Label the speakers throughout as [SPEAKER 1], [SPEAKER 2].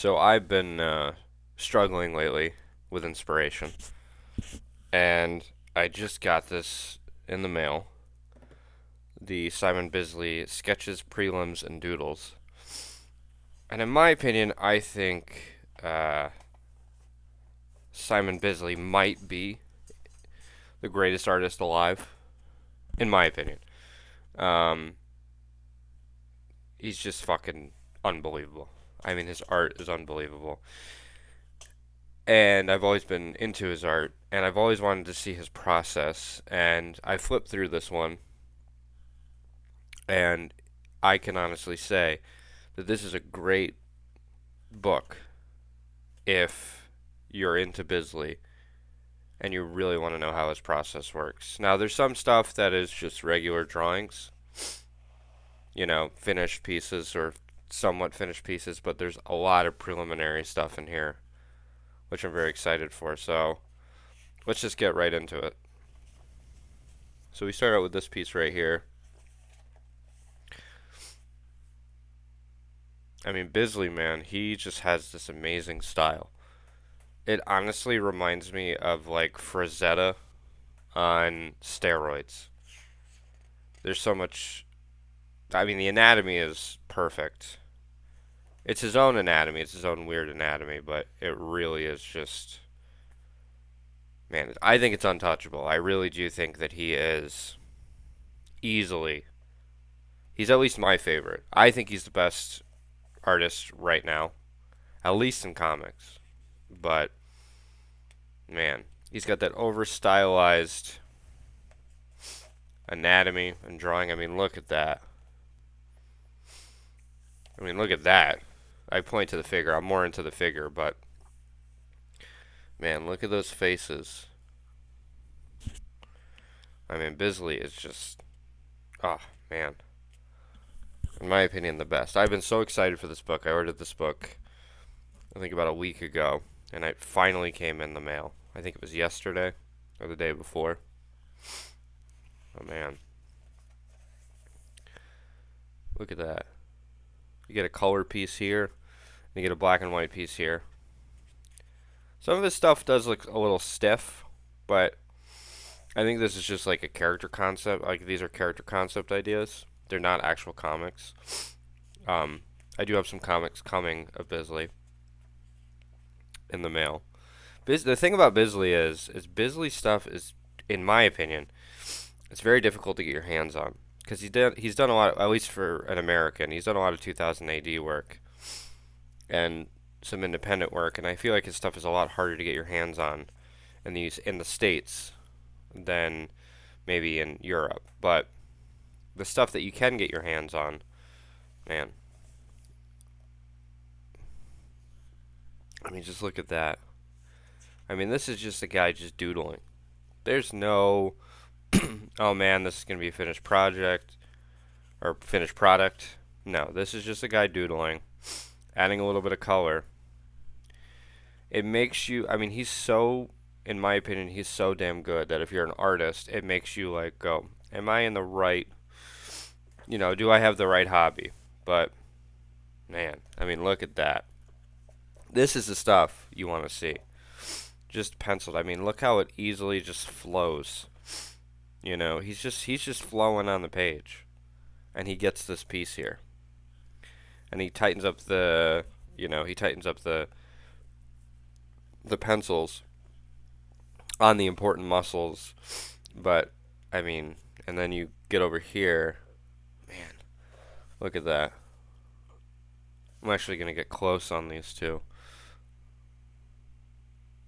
[SPEAKER 1] So I've been struggling lately with inspiration, and I just got this in the mail. The Simon Bisley Sketches, Prelims, and Doodles. And in my opinion, I think Simon Bisley might be the greatest artist alive. In my opinion, um, he's just fucking unbelievable. I mean, his art is unbelievable. And I've always been into his art, and I've always wanted to see his process. And I flipped through this one, and I can honestly say that this is a great book if you're into Bisley and you really want to know how his process works. Now, there's some stuff that is just regular drawings, finished pieces or somewhat finished pieces, but there's a lot of preliminary stuff in here, which I'm very excited for. So let's just get right into it. So we start out with this piece right here. I mean, Bisley, man, he just has this amazing style. It honestly reminds me of like Frazetta on steroids. There's so much. I mean, the anatomy is perfect. It's his own anatomy, it's his own weird anatomy, but it really is just. Man, I think it's untouchable. I really do think that he is easily. He's at least my favorite. I think he's the best artist right now, at least in comics. But man, he's got that over stylized anatomy and drawing. I mean, look at that. I mean, look at that. I point to the figure. I'm more into the figure, but man, look at those faces. I mean, Bisley is just, oh man, in my opinion, the best. I've been so excited for this book. I ordered this book, I think about a week ago, and it finally came in the mail. I think it was yesterday or the day before. Oh man, look at that. You get a color piece here, and you get a black and white piece here. Some of this stuff does look a little stiff, but I think this is just like a character concept. Like these are character concept ideas. They're not actual comics. Um, I do have some comics coming of Bisley in the mail. The thing about Bisley is Bisley stuff is, in my opinion, it's very difficult to get your hands on because he's done a lot, at least for an American, he's done a lot of 2000 AD work and some independent work, and I feel like his stuff is a lot harder to get your hands on in the states than maybe in Europe. But the stuff that you can get your hands on, man. I mean, just look at that. I mean, this is just a guy just doodling. There's no, oh man, this is gonna be a finished project or finished product. No, this is just a guy doodling, adding a little bit of color. It makes you. I mean, he's so, in my opinion, he's so damn good that if you're an artist, it makes you like go, am I in the right? Do I have the right hobby? But man, I mean, look at that. This is the stuff you want to see. Just penciled. I mean, look how it easily just flows. He's just flowing on the page, and he gets this piece here, and he tightens up the pencils on the important muscles. But I mean, and then you get over here, man. Look at that. I'm actually gonna get close on these two.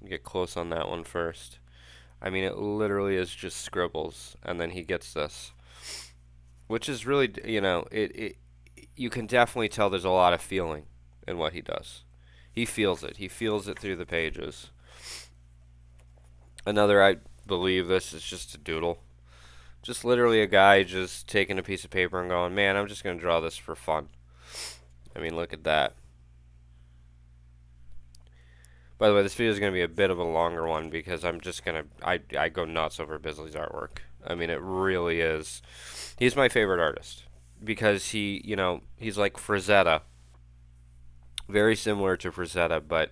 [SPEAKER 1] Get close on that one first. I mean, it literally is just scribbles, and then he gets this, which is really, it. You can definitely tell there's a lot of feeling in what he does. He feels it. He feels it through the pages. Another, I believe this is just a doodle. Just literally a guy just taking a piece of paper and going, man, I'm just going to draw this for fun. I mean, look at that. By the way, this video is going to be a bit of a longer one because I'm just going to, I go nuts over Bisley's artwork. I mean, it really is. He's my favorite artist because he's like Frazetta Very similar to Frazetta, but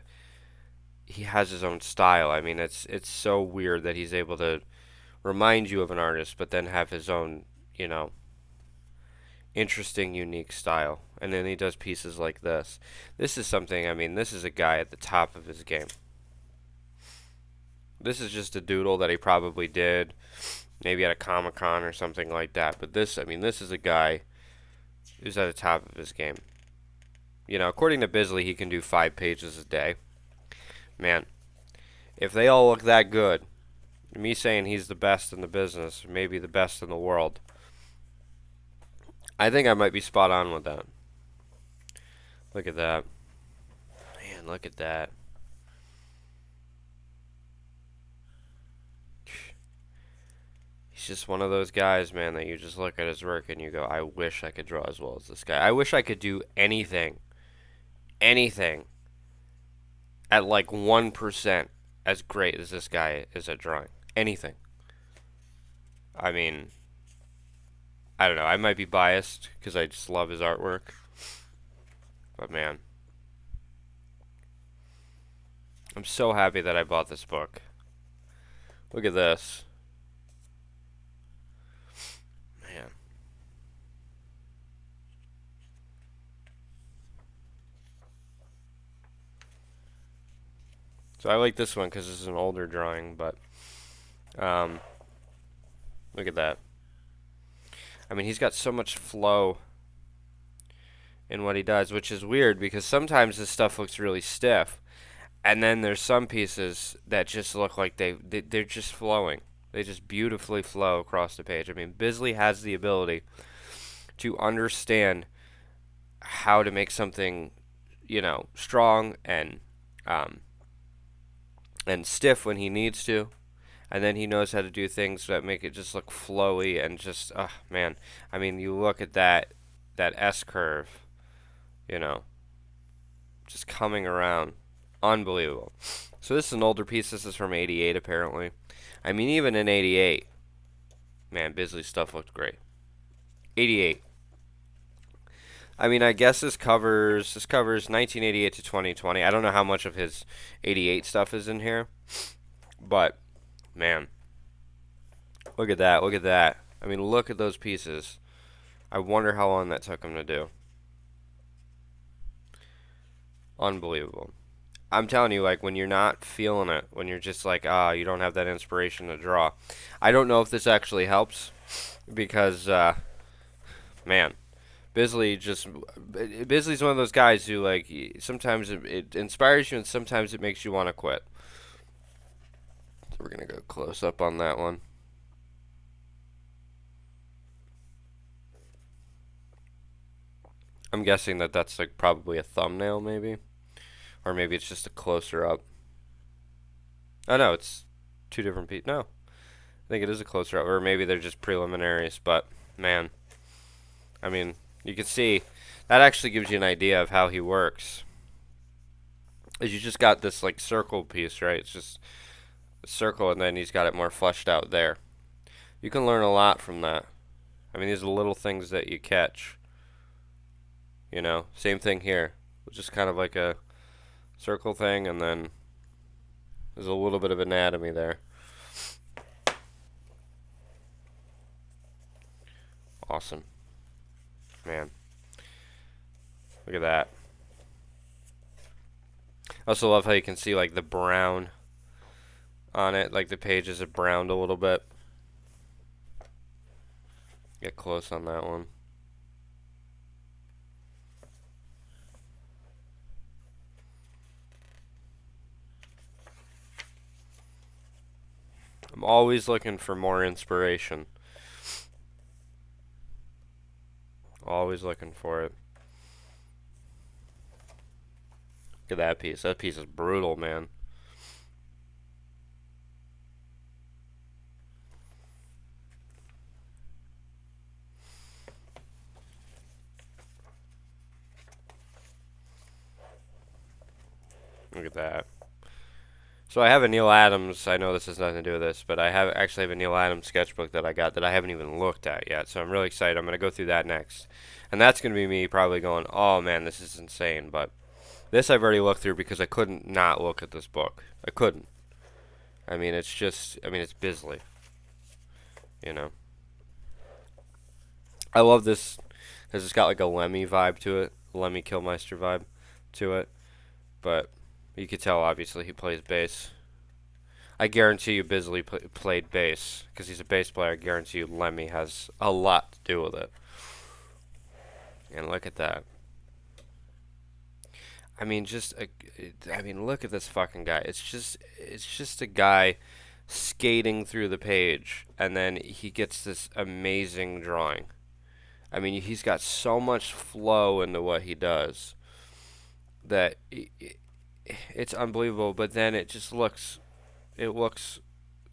[SPEAKER 1] he has his own style. I mean, it's so weird that he's able to remind you of an artist, but then have his own, you know, interesting, unique style. And then he does pieces like this. This is something, I mean, this is a guy at the top of his game. This is just a doodle that he probably did, maybe at a Comic-Con or something like that. But this, I mean, this is a guy who's at the top of his game. You know, according to Bisley, he can do 5 pages a day. Man, if they all look that good, me saying he's the best in the business, maybe the best in the world, I think I might be spot on with that. Look at that. Man, look at that. He's just one of those guys, man, that you just look at his work and you go, I wish I could draw as well as this guy. I wish I could do anything at like 1% as great as this guy is at drawing. Anything. I mean, I don't know. I might be biased because I just love his artwork. But man, I'm so happy that I bought this book. Look at this. Man. So I like this one because this is an older drawing, but um, look at that. I mean, he's got so much flow in what he does, which is weird because sometimes this stuff looks really stiff, and then there's some pieces that just look like they're just flowing. They just beautifully flow across the page. I mean, Bisley has the ability to understand how to make something, you know, strong um, and stiff when he needs to. And then he knows how to do things that make it just look flowy and just, oh, man. I mean, you look at that S curve, you know, just coming around. Unbelievable. So this is an older piece. This is from 88, apparently. I mean, even in 88, man, Bisley's stuff looked great. 88. I mean, I guess this covers 1988 to 2020. I don't know how much of his 88 stuff is in here, but man, look at that. Look at that. I mean, look at those pieces. I wonder how long that took him to do. Unbelievable. I'm telling you, like, when you're not feeling it, when you're just like, you don't have that inspiration to draw. I don't know if this actually helps because, man, Bisley's one of those guys who, like, sometimes it inspires you and sometimes it makes you want to quit. So we're going to go close up on that one. I'm guessing that that's, like, probably a thumbnail, maybe. Or maybe it's just a closer up. Oh, no, it's 2 different pieces. No, I think it is a closer up. Or maybe they're just preliminaries. But, man, I mean, you can see that actually gives you an idea of how he works. Is you just got this, like, circle piece, right? It's just a circle, and then he's got it more fleshed out there. You can learn a lot from that. I mean, these are the little things that you catch. You know, same thing here. Just kind of like a circle thing, and then there's a little bit of anatomy there. Awesome. Man. Look at that. I also love how you can see, like, the brown on it. Like, the pages have browned a little bit. Get close on that one. I'm always looking for more inspiration. Always looking for it. Look at that piece. That piece is brutal, man. Look at that. So I have a Neil Adams. I know this has nothing to do with this, but I actually have a Neil Adams sketchbook that I got that I haven't even looked at yet. So I'm really excited. I'm going to go through that next. And that's going to be me probably going, oh man, this is insane. But This I've already looked through because I couldn't not look at this book. I couldn't. I mean, it's just, I mean, it's Bisley, you know. I love this because it's got like a Lemmy vibe to it, Lemmy Kilmister vibe to it. But you could tell, obviously, he plays bass. I guarantee you Bisley played bass because he's a bass player. I guarantee you Lemmy has a lot to do with it. And look at that. I mean, I mean, look at this fucking guy. It's just a guy skating through the page, and then he gets this amazing drawing. I mean, he's got so much flow into what he does that it's unbelievable. But then it looks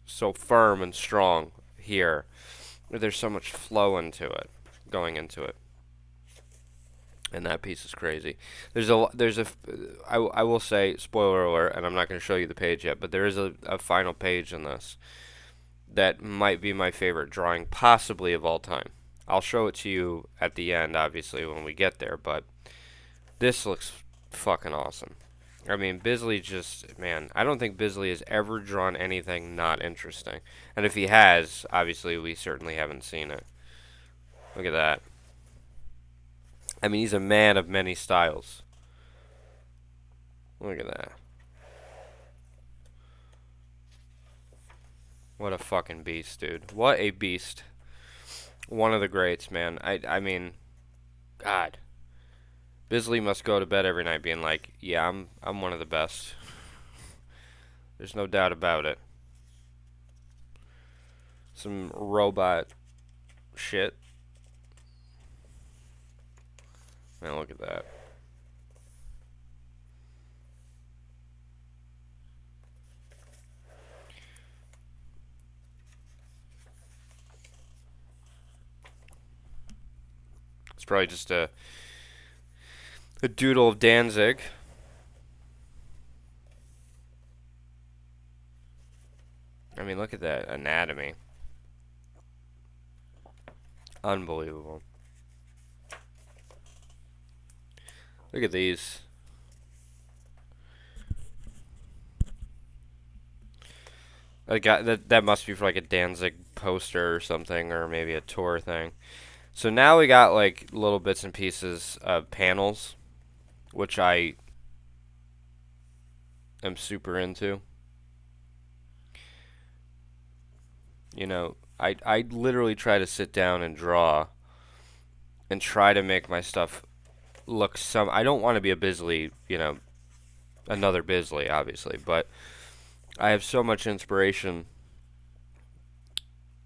[SPEAKER 1] so firm and strong here. There's so much flow into it, going into it. And that piece is crazy. I will say, spoiler alert, and I'm not going to show you the page yet, but there is a final page in this that might be my favorite drawing, possibly of all time. I'll show it to you at the end, obviously, when we get there, but this looks fucking awesome. I mean, Bisley just, man, I don't think Bisley has ever drawn anything not interesting. And if he has, obviously, we certainly haven't seen it. Look at that. I mean, he's a man of many styles. Look at that. What a fucking beast, dude. What a beast. One of the greats, man. I mean, God. Bisley must go to bed every night being like, yeah, I'm one of the best. There's no doubt about it. Some robot shit. Man, look at that. It's probably just a doodle of Danzig. I mean, look at that anatomy. Unbelievable. Look at these. That must be for like a Danzig poster or something, or maybe a tour thing. So now we got like little bits and pieces of panels, which I am super into. You know, I literally try to sit down and draw and try to make my stuff look some. I don't want to be a Bisley, another Bisley, obviously, but I have so much inspiration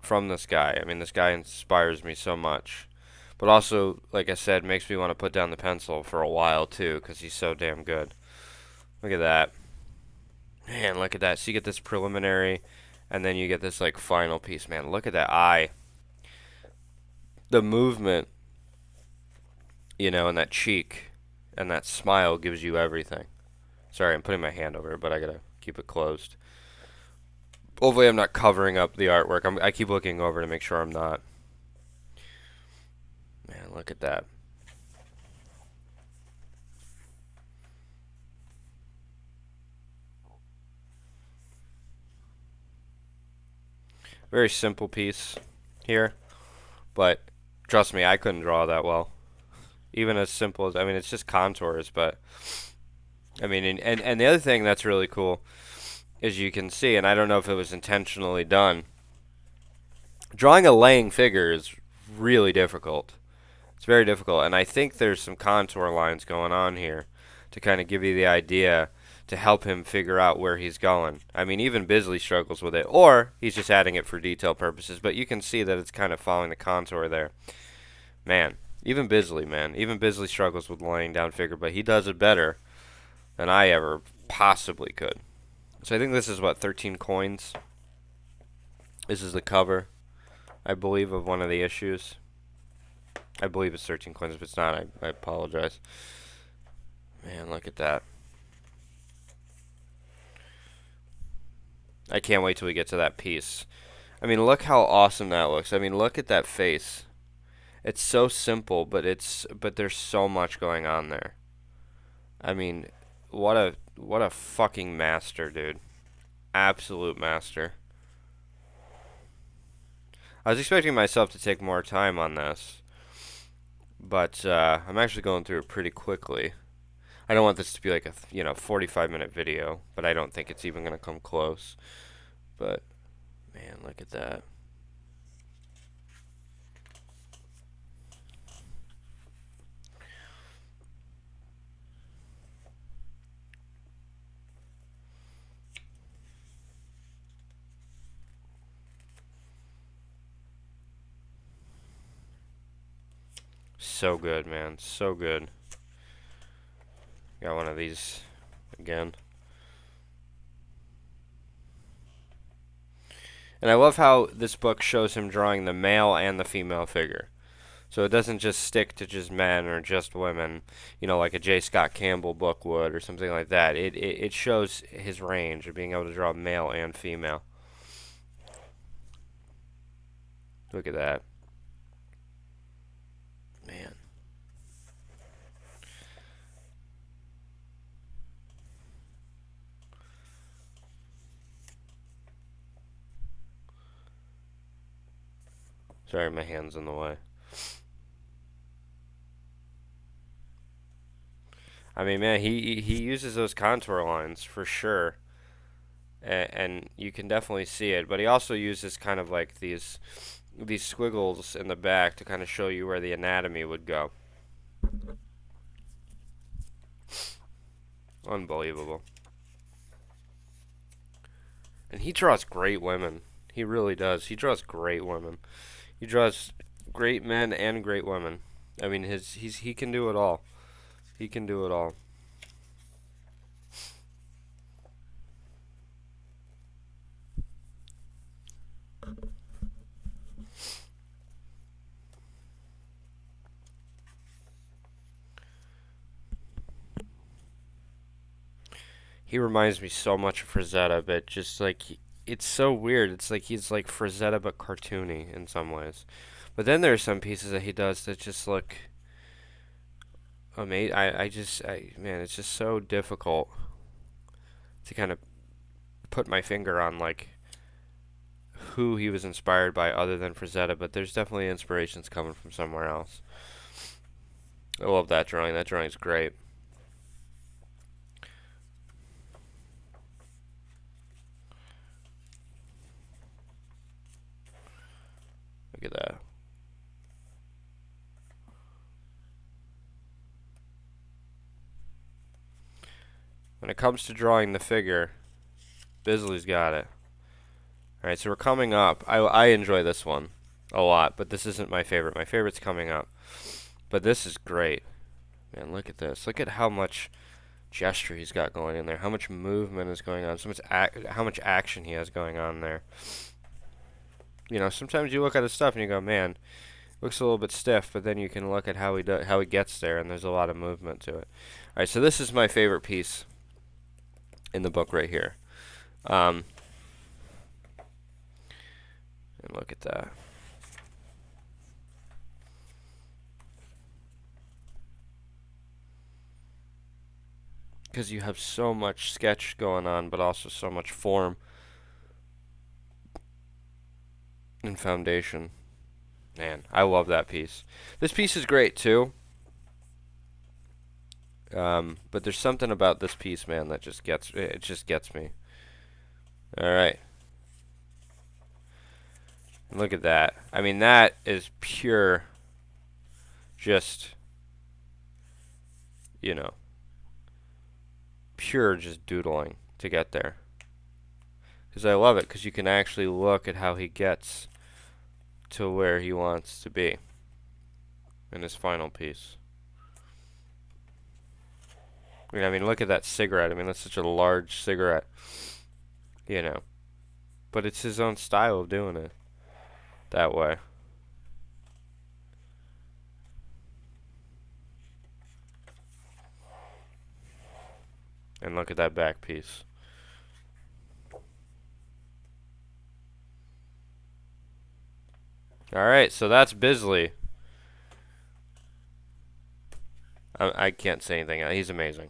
[SPEAKER 1] from this guy. I mean, this guy inspires me so much. But also, like I said, makes me want to put down the pencil for a while, too, because he's so damn good. Look at that. Man, look at that. So you get this preliminary, and then you get this, like, final piece. Man, look at that eye. The movement, and that cheek, and that smile gives you everything. Sorry, I'm putting my hand over it, but I gotta keep it closed. Hopefully I'm not covering up the artwork. I keep looking over to make sure I'm not. Man, look at that. Very simple piece here, but trust me, I couldn't draw that well. Even as simple as, I mean, it's just contours, but I mean, and the other thing that's really cool is you can see, and I don't know if it was intentionally done, drawing a laying figure is really difficult. It's very difficult, and I think there's some contour lines going on here to kind of give you the idea to help him figure out where he's going. I mean, even Bisley struggles with it, or he's just adding it for detail purposes, but you can see that it's kind of following the contour there. Man, even Bisley struggles with laying down figure, but he does it better than I ever possibly could. So I think this is, 13 coins? This is the cover, I believe, of one of the issues. I believe it's 13 coins. If it's not, I apologize. Man, look at that. I can't wait till we get to that piece. I mean, look how awesome that looks. I mean, look at that face. It's so simple, but there's so much going on there. I mean, what a fucking master, dude. Absolute master. I was expecting myself to take more time on this, but I'm actually going through it pretty quickly. I don't want this to be like a 45-minute video, but I don't think it's even gonna come close. But man, look at that. So good, man. So good. Got one of these again. And I love how this book shows him drawing the male and the female figure. So it doesn't just stick to just men or just women, like a J. Scott Campbell book would or something like that. It shows his range of being able to draw male and female. Look at that. Man. Sorry, my hand's in the way. I mean, man, he uses those contour lines for sure, and you can definitely see it. But he also uses kind of like these squiggles in the back to kind of show you where the anatomy would go. Unbelievable. And he draws great women. He really does. He draws great women. He draws great men and great women. I mean, he can do it all. He can do it all. He reminds me so much of Frazetta, but just like it's so weird. It's like he's like Frazetta but cartoony in some ways. But then there are some pieces that he does that just look amazing. Man, it's just so difficult to kind of put my finger on like who he was inspired by other than Frazetta, but there's definitely inspirations coming from somewhere else. I love that drawing. That drawing's great. Look at that. When it comes to drawing the figure, Bisley's got it. Alright, so we're coming up. I enjoy this one a lot, but this isn't my favorite. My favorite's coming up. But this is great. Man, look at this. Look at how much gesture he's got going in there. How much movement is going on. How much action he has going on there. Sometimes you look at his stuff and you go, man, looks a little bit stiff, but then you can look at how he gets there, and there's a lot of movement to it. Alright, so this is my favorite piece in the book right here. And look at that. Because you have so much sketch going on, but also so much form and foundation. Man, I love that piece. This piece is great too. But there's something about this piece, man, that just gets me. All right. Look at that. I mean, that is pure, just, pure just doodling to get there. Because I love it, because you can actually look at how he gets to where he wants to be in his final piece. I mean, look at that cigarette. I mean, that's such a large cigarette, But it's his own style of doing it that way. And look at that back piece. Alright, so that's Bisley. I can't say anything. He's amazing.